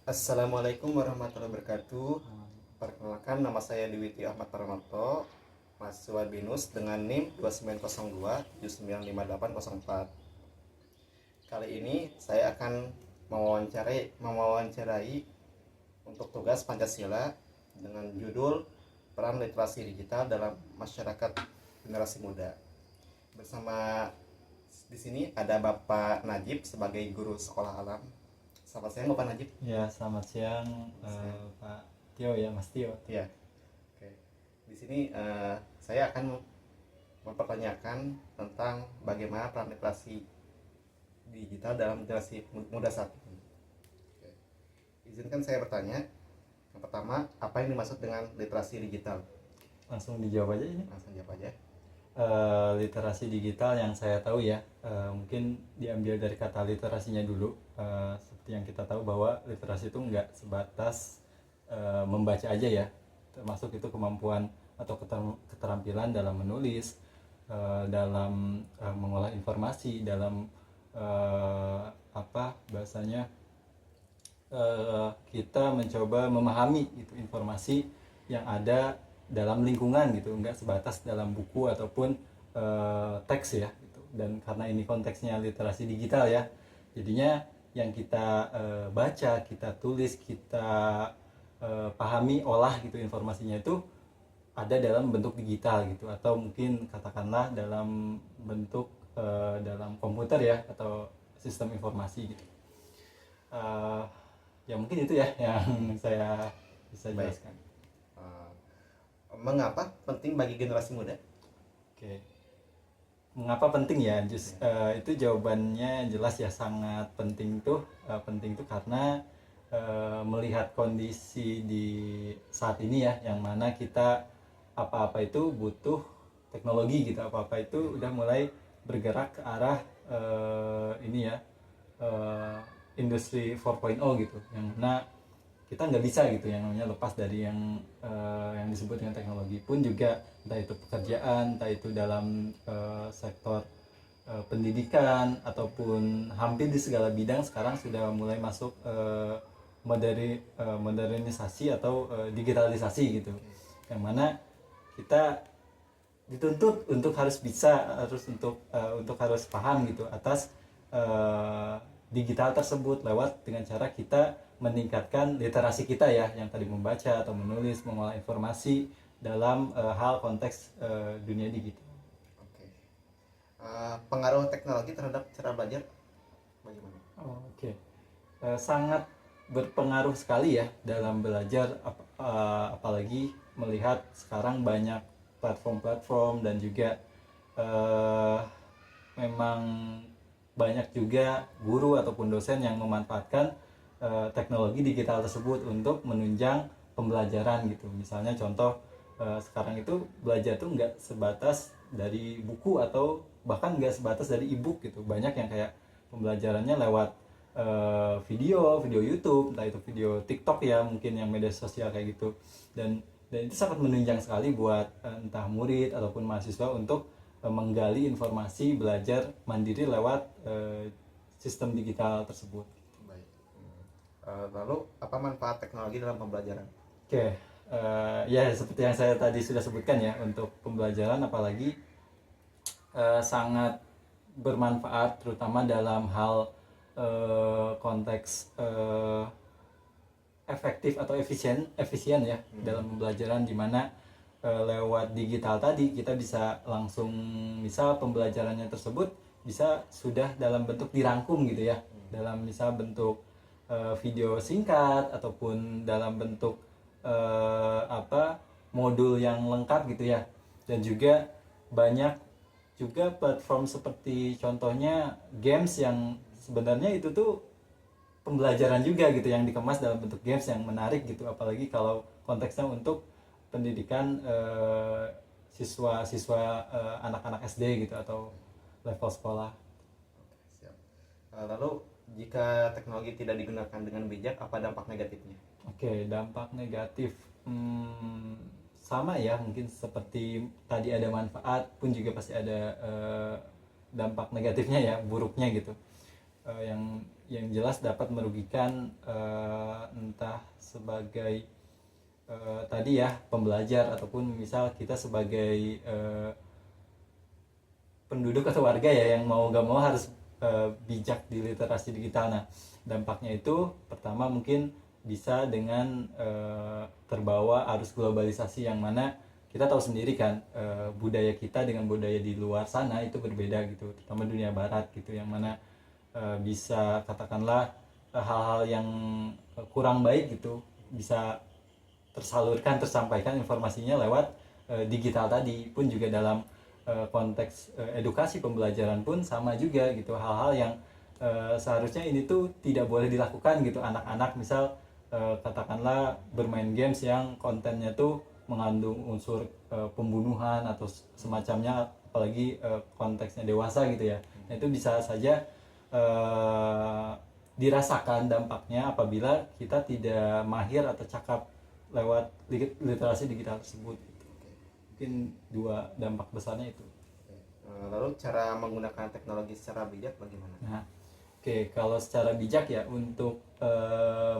Assalamualaikum warahmatullahi wabarakatuh. Perkenalkan, nama saya Dwiti Ahmad Paramato, mahasiswa BINUS dengan NIM 2902795804. Kali ini saya akan mewawancarai untuk tugas Pancasila dengan judul Peran Literasi Digital dalam Masyarakat Generasi Muda. Bersama di sini ada Bapak Najib sebagai guru sekolah alam. Selamat siang Bapak Najib. Ya, selamat siang, Pak Tio ya, Mas Tio. Ya, oke. Di sini saya akan mempertanyakan tentang bagaimana peran literasi digital dalam generasi muda saat ini. Oke. Izinkan saya bertanya. Yang pertama, apa yang dimaksud dengan literasi digital? Langsung dijawab aja ini. Langsung jawab aja. Literasi digital yang saya tahu ya, mungkin diambil dari kata literasinya dulu. Seperti yang kita tahu bahwa literasi itu nggak sebatas membaca aja ya, termasuk itu kemampuan atau keterampilan dalam menulis, dalam mengolah informasi, dalam apa bahasanya, kita mencoba memahami itu informasi yang ada dalam lingkungan gitu, nggak sebatas dalam buku ataupun teks ya gitu. Dan karena ini konteksnya literasi digital ya, jadinya yang kita baca, kita tulis, kita pahami, olah gitu informasinya itu ada dalam bentuk digital gitu, atau mungkin katakanlah dalam bentuk dalam komputer ya, atau sistem informasi gitu. Ya mungkin itu ya yang saya bisa jelaskan. Mengapa penting bagi generasi muda? Oke, mengapa penting ya? Itu jawabannya jelas ya, sangat penting tuh. Penting tuh karena melihat kondisi di saat ini ya, yang mana kita apa-apa itu butuh teknologi gitu, apa-apa itu udah mulai bergerak ke arah ini ya, industri 4.0 gitu, yang mana kita nggak bisa gitu yang namanya lepas dari yang disebut dengan teknologi. Pun juga entah itu pekerjaan, entah itu dalam sektor pendidikan, ataupun hampir di segala bidang sekarang sudah mulai masuk modernisasi atau digitalisasi gitu, yang mana kita dituntut untuk harus bisa, untuk harus paham gitu atas digital tersebut, lewat dengan cara kita meningkatkan literasi kita ya, yang tadi membaca atau menulis, mengolah informasi dalam hal konteks dunia digital. Oke. Pengaruh teknologi terhadap cara belajar bagaimana? Oke. Sangat berpengaruh sekali ya dalam belajar, apalagi melihat sekarang banyak platform-platform, dan juga memang banyak juga guru ataupun dosen yang memanfaatkan teknologi digital tersebut untuk menunjang pembelajaran gitu. Misalnya contoh, sekarang itu belajar tuh nggak sebatas dari buku, atau bahkan nggak sebatas dari e-book gitu. Banyak yang kayak pembelajarannya lewat video YouTube, entah itu video TikTok ya, mungkin yang media sosial kayak gitu. Dan itu sangat menunjang sekali buat entah murid ataupun mahasiswa untuk menggali informasi, belajar mandiri lewat sistem digital tersebut. Baik. Lalu apa manfaat teknologi dalam pembelajaran? Oke, ya seperti yang saya tadi sudah sebutkan ya, untuk pembelajaran apalagi sangat bermanfaat, terutama dalam hal konteks efektif atau efisien ya dalam pembelajaran, dimana lewat digital tadi kita bisa langsung, misal pembelajarannya tersebut bisa sudah dalam bentuk dirangkum gitu ya, dalam misal bentuk video singkat, ataupun dalam bentuk modul yang lengkap gitu ya. Dan juga banyak juga platform seperti contohnya games, yang sebenarnya itu tuh pembelajaran juga gitu, yang dikemas dalam bentuk games yang menarik gitu, apalagi kalau konteksnya untuk pendidikan siswa-siswa anak-anak SD gitu, atau level sekolah. Siap. Lalu jika teknologi tidak digunakan dengan bijak, apa dampak negatifnya? Oke, dampak negatif, sama ya, mungkin seperti tadi ada manfaat, pun juga pasti ada dampak negatifnya ya, buruknya gitu. yang jelas dapat merugikan, entah sebagai tadi ya pembelajar ataupun misal kita sebagai penduduk atau warga ya yang mau gak mau harus bijak di literasi digital. Nah, dampaknya itu pertama mungkin bisa dengan terbawa arus globalisasi, yang mana kita tahu sendiri kan, budaya kita dengan budaya di luar sana itu berbeda gitu, terutama dunia barat gitu, yang mana bisa katakanlah hal-hal yang kurang baik gitu bisa tersampaikan informasinya lewat digital tadi. Pun juga dalam konteks edukasi pembelajaran pun sama juga gitu, hal-hal yang seharusnya ini tuh tidak boleh dilakukan gitu. Anak-anak misal katakanlah bermain games yang kontennya tuh mengandung unsur pembunuhan atau semacamnya, apalagi konteksnya dewasa gitu ya. Nah, itu bisa saja dirasakan dampaknya apabila kita tidak mahir atau cakap lewat literasi digital tersebut gitu. Mungkin dua dampak besarnya itu. Lalu cara menggunakan teknologi secara bijak bagaimana? Nah, kalau secara bijak ya, untuk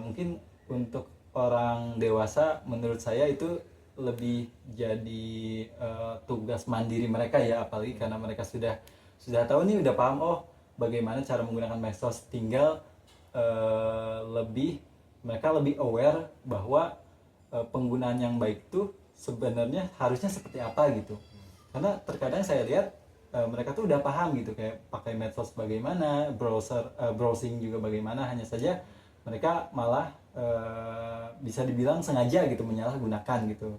mungkin untuk orang dewasa menurut saya itu lebih jadi tugas mandiri mereka ya, apalagi karena mereka sudah tahu nih, udah paham bagaimana cara menggunakan medsos. Tinggal mereka lebih aware bahwa penggunaan yang baik itu sebenarnya harusnya seperti apa gitu. Karena terkadang saya lihat mereka tuh udah paham gitu, kayak pakai medsos bagaimana, browsing juga bagaimana, hanya saja mereka malah bisa dibilang sengaja gitu menyalahgunakan gitu.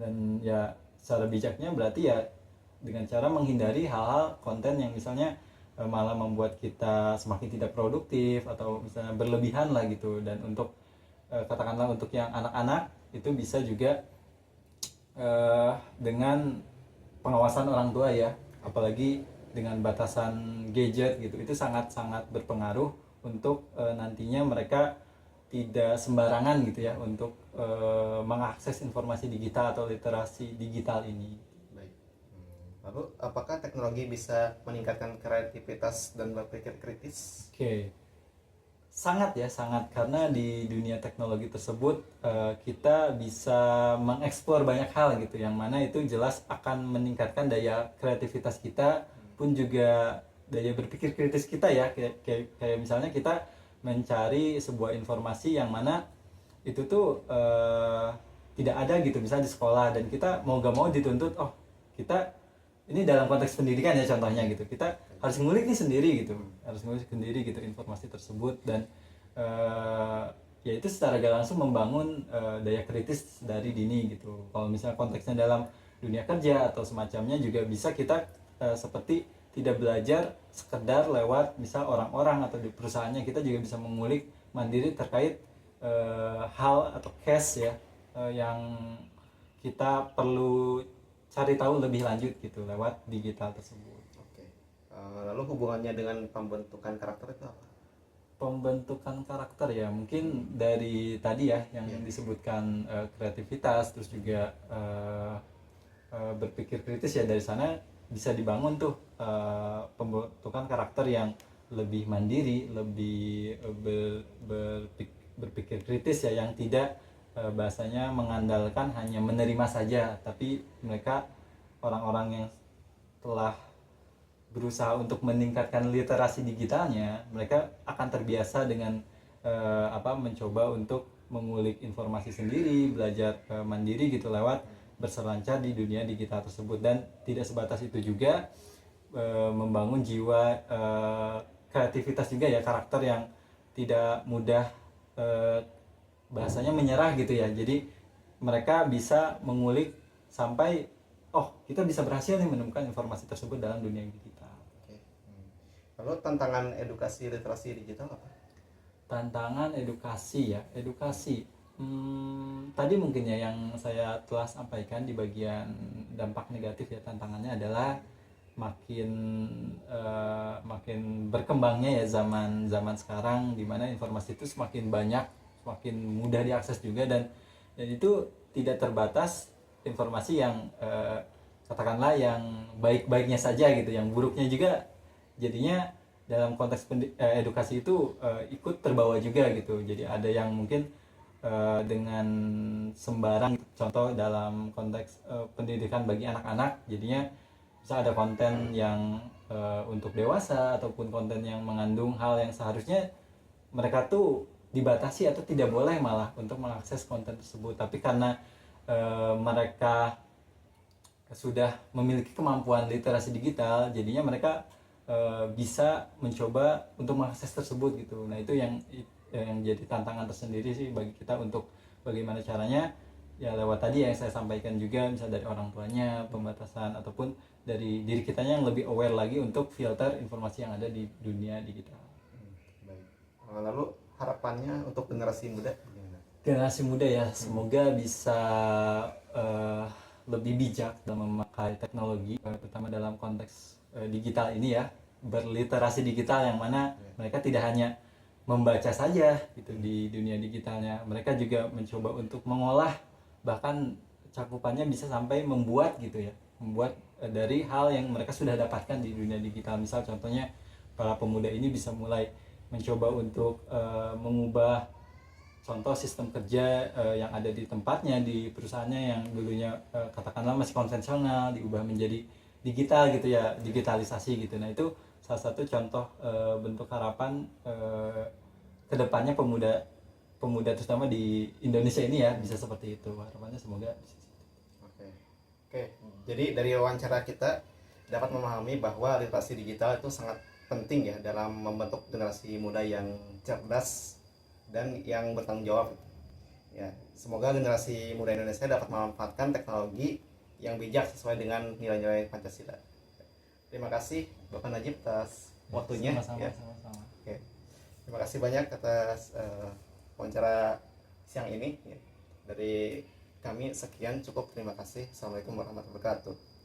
Dan ya secara bijaknya berarti ya dengan cara menghindari hal-hal konten yang misalnya malah membuat kita semakin tidak produktif atau misalnya berlebihan lah gitu. Dan untuk katakanlah untuk yang anak-anak itu bisa juga dengan pengawasan orang tua ya, apalagi dengan batasan gadget gitu, itu sangat-sangat berpengaruh untuk nantinya mereka tidak sembarangan gitu ya untuk mengakses informasi digital atau literasi digital ini. Baik. Lalu apakah teknologi bisa meningkatkan kreativitas dan berpikir kritis? Sangat, karena di dunia teknologi tersebut kita bisa mengeksplor banyak hal gitu, yang mana itu jelas akan meningkatkan daya kreativitas kita, pun juga daya berpikir kritis kita ya. Kayak misalnya kita mencari sebuah informasi yang mana itu tuh tidak ada gitu, misalnya di sekolah, dan kita mau gak mau dituntut, kita ini dalam konteks pendidikan ya contohnya gitu, kita harus ngulik nih sendiri gitu, informasi tersebut. Dan ya itu secara gak langsung membangun daya kritis dari dini gitu. Kalau misalnya konteksnya dalam dunia kerja atau semacamnya juga bisa kita seperti tidak belajar sekedar lewat misal orang-orang atau di perusahaannya, kita juga bisa mengulik mandiri terkait hal atau case ya yang kita perlu cari tahu lebih lanjut gitu lewat digital tersebut. Oke. Lalu hubungannya dengan pembentukan karakter itu apa? Pembentukan karakter ya mungkin dari tadi ya yang disebutkan kreativitas, terus juga berpikir kritis ya, dari sana bisa dibangun tuh pembentukan karakter yang lebih mandiri, lebih berpikir kritis ya, yang tidak bahasanya mengandalkan hanya menerima saja, tapi mereka orang-orang yang telah berusaha untuk meningkatkan literasi digitalnya, mereka akan terbiasa dengan mencoba untuk mengulik informasi sendiri, belajar mandiri gitu lewat berselancar di dunia digital tersebut. Dan tidak sebatas itu juga membangun jiwa kreativitas juga ya, karakter yang tidak mudah bahasanya menyerah gitu ya. Jadi mereka bisa mengulik sampai kita bisa berhasil nih menemukan informasi tersebut dalam dunia digital. Oke. Lalu tantangan edukasi literasi digital apa? Tantangan edukasi ya, tadi mungkin ya yang saya telah sampaikan di bagian dampak negatif ya. Tantangannya adalah makin berkembangnya ya zaman sekarang, di mana informasi itu semakin banyak, semakin mudah diakses juga, dan itu tidak terbatas informasi yang katakanlah yang baik-baiknya saja gitu, yang buruknya juga jadinya dalam konteks edukasi itu ikut terbawa juga gitu. Jadi ada yang mungkin dengan sembarang, contoh dalam konteks pendidikan bagi anak-anak, jadinya bisa ada konten yang untuk dewasa ataupun konten yang mengandung hal yang seharusnya mereka tuh dibatasi atau tidak boleh malah untuk mengakses konten tersebut, tapi karena mereka sudah memiliki kemampuan literasi digital, jadinya mereka bisa mencoba untuk mengakses tersebut gitu. Nah itu yang jadi tantangan tersendiri sih bagi kita untuk bagaimana caranya ya lewat tadi yang saya sampaikan juga, misal dari orang tuanya, pembatasan, ataupun dari diri kitanya yang lebih aware lagi untuk filter informasi yang ada di dunia digital. Baik. Lalu harapannya untuk generasi muda gimana? Generasi muda ya, semoga bisa lebih bijak dalam memakai teknologi, terutama dalam konteks digital ini ya, berliterasi digital, yang mana mereka tidak hanya membaca saja gitu di dunia digitalnya, mereka juga mencoba untuk mengolah, bahkan cakupannya bisa sampai membuat gitu ya, membuat dari hal yang mereka sudah dapatkan di dunia digital. Misal contohnya para pemuda ini bisa mulai mencoba untuk mengubah contoh sistem kerja yang ada di tempatnya, di perusahaannya yang dulunya katakanlah masih konvensional, diubah menjadi digital gitu ya, digitalisasi gitu. Nah itu salah satu contoh bentuk harapan kedepannya pemuda terutama di Indonesia ini ya, bisa seperti itu. Harapannya semoga bisa. Oke, jadi dari wawancara kita dapat memahami bahwa literasi digital itu sangat penting ya dalam membentuk generasi muda yang cerdas dan yang bertanggung jawab. Ya, semoga generasi muda Indonesia dapat memanfaatkan teknologi yang bijak sesuai dengan nilai-nilai Pancasila. Terima kasih Bapak Najib atas waktunya. Sama-sama. Oke. Terima kasih banyak atas wawancara siang ini. Dari kami sekian, cukup, terima kasih. Assalamualaikum warahmatullahi wabarakatuh.